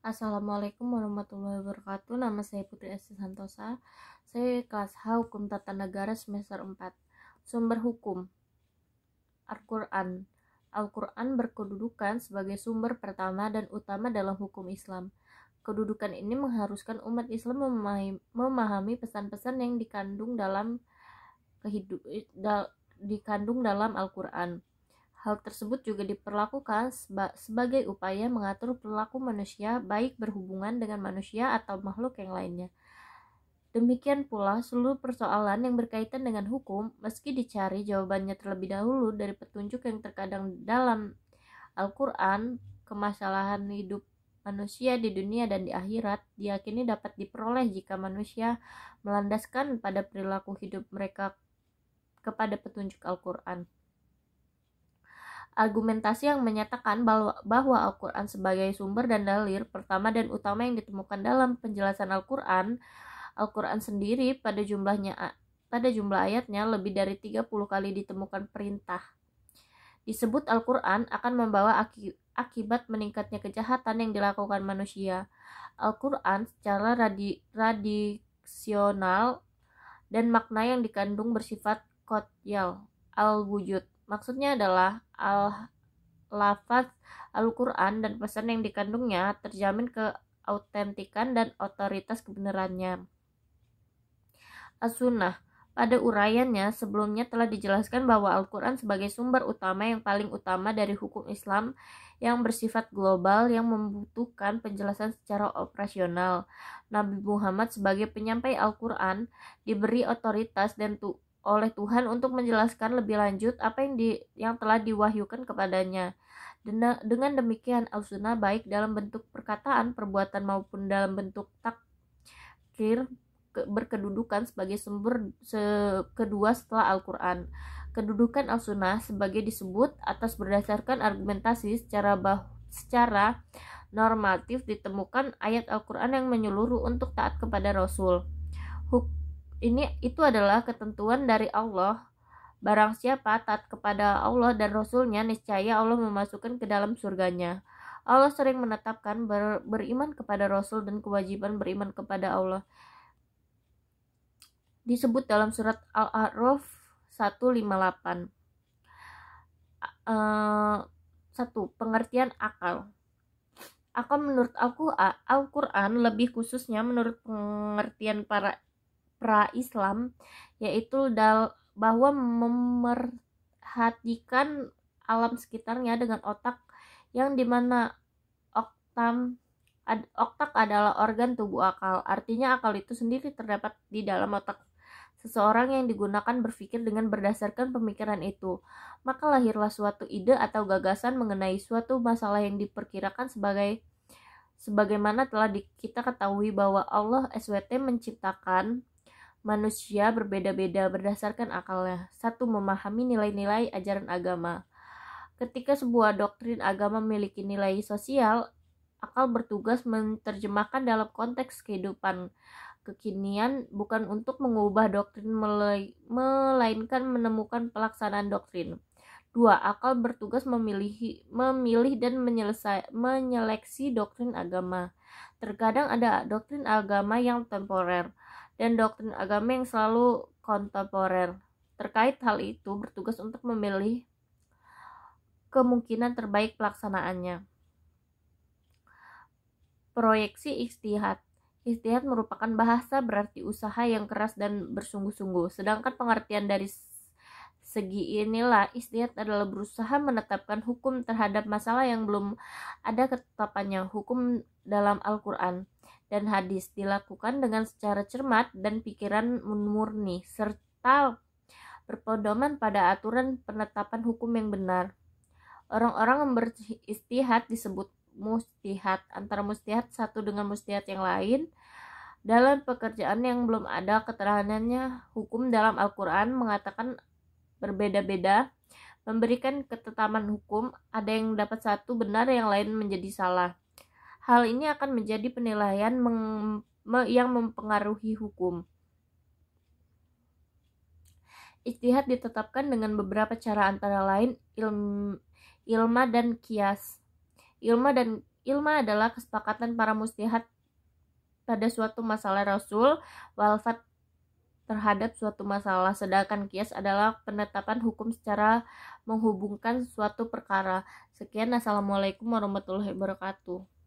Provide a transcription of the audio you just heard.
Assalamualaikum warahmatullahi wabarakatuh. Nama saya Putri Esti Santosa. Saya kelas H Hukum Tata Negara semester 4. Sumber hukum Al-Quran. Al-Quran berkedudukan sebagai sumber pertama dan utama dalam hukum Islam. Kedudukan ini mengharuskan umat Islam memahami pesan-pesan yang dikandung dalam Al-Quran. Hal tersebut juga diperlakukan sebagai upaya mengatur perilaku manusia, baik berhubungan dengan manusia atau makhluk yang lainnya. Demikian pula seluruh persoalan yang berkaitan dengan hukum, meski dicari jawabannya terlebih dahulu dari petunjuk yang terkadang dalam Al-Quran, kemasalahan hidup manusia di dunia dan di akhirat diyakini dapat diperoleh jika manusia melandaskan pada perilaku hidup mereka kepada petunjuk Al-Quran. Argumentasi yang menyatakan bahwa Al-Quran sebagai sumber dan dalil pertama dan utama yang ditemukan dalam penjelasan Al-Quran sendiri pada jumlah ayatnya lebih dari 30 kali ditemukan perintah. Disebut Al-Quran akan membawa akibat meningkatnya kejahatan yang dilakukan manusia. Al-Quran secara radiksional dan makna yang dikandung bersifat qotyal al-wujud. Maksudnya adalah lafaz Al-Quran dan pesan yang dikandungnya terjamin keautentikan dan otoritas kebenarannya. As-Sunnah. Pada uraiannya sebelumnya telah dijelaskan bahwa Al-Quran sebagai sumber utama yang paling utama dari hukum Islam yang bersifat global yang membutuhkan penjelasan secara operasional. Nabi Muhammad sebagai penyampai Al-Quran diberi otoritas oleh Tuhan untuk menjelaskan lebih lanjut apa yang telah diwahyukan kepadanya. Dengan demikian Al-Sunnah baik dalam bentuk perkataan, perbuatan maupun dalam bentuk takrir berkedudukan sebagai sumber kedua setelah Al-Quran. Kedudukan Al-Sunnah sebagai disebut atas berdasarkan argumentasi secara normatif ditemukan ayat Al-Quran yang menyeluruh untuk taat kepada Rasul. Itu adalah ketentuan dari Allah. Barang siapa taat kepada Allah dan Rasulnya, niscaya Allah memasukkan ke dalam surganya. Allah sering menetapkan beriman kepada Rasul dan kewajiban beriman kepada Allah. Disebut dalam surat Al-A'raf 158. 1. Pengertian akal. Akal menurut Al-Quran, lebih khususnya menurut pengertian para pra-Islam, yaitu bahwa memerhatikan alam sekitarnya dengan otak, yang dimana otak adalah organ tubuh akal. Artinya akal itu sendiri terdapat di dalam otak seseorang yang digunakan berpikir dengan berdasarkan pemikiran itu. Maka lahirlah suatu ide atau gagasan mengenai suatu masalah yang diperkirakan sebagaimana telah kita ketahui bahwa Allah SWT menciptakan manusia berbeda-beda berdasarkan akalnya. 1. Memahami nilai-nilai ajaran agama. Ketika sebuah doktrin agama memiliki nilai sosial, akal bertugas menerjemahkan dalam konteks kehidupan kekinian, bukan untuk mengubah doktrin melainkan menemukan pelaksanaan doktrin. 2. Akal bertugas memilih dan menyeleksi doktrin agama. Terkadang ada doktrin agama yang temporer dan doktrin agama yang selalu kontemporer. Terkait hal itu, bertugas untuk memilih kemungkinan terbaik pelaksanaannya. Proyeksi ijtihad. Ijtihad merupakan bahasa berarti usaha yang keras dan bersungguh-sungguh. Sedangkan pengertian dari segi inilah, ijtihad adalah berusaha menetapkan hukum terhadap masalah yang belum ada ketetapannya. Hukum dalam Al-Quran dan hadis dilakukan dengan secara cermat dan pikiran murni, serta berpedoman pada aturan penetapan hukum yang benar. Orang-orang yang beristihad disebut mustihad. Antara mustihad satu dengan mustihad yang lain dalam pekerjaan yang belum ada keterangannya. Hukum dalam Al-Quran mengatakan berbeda-beda, memberikan ketetapan hukum. Ada yang dapat satu benar, yang lain menjadi salah. Hal ini akan menjadi penilaian yang mempengaruhi hukum. Ijtihad ditetapkan dengan beberapa cara, antara lain ilma dan kias. Ilma adalah kesepakatan para mujtahid pada suatu masalah Rasul wafat terhadap suatu masalah, sedangkan qiyas adalah penetapan hukum secara menghubungkan suatu perkara. Sekian, assalamualaikum warahmatullahi wabarakatuh.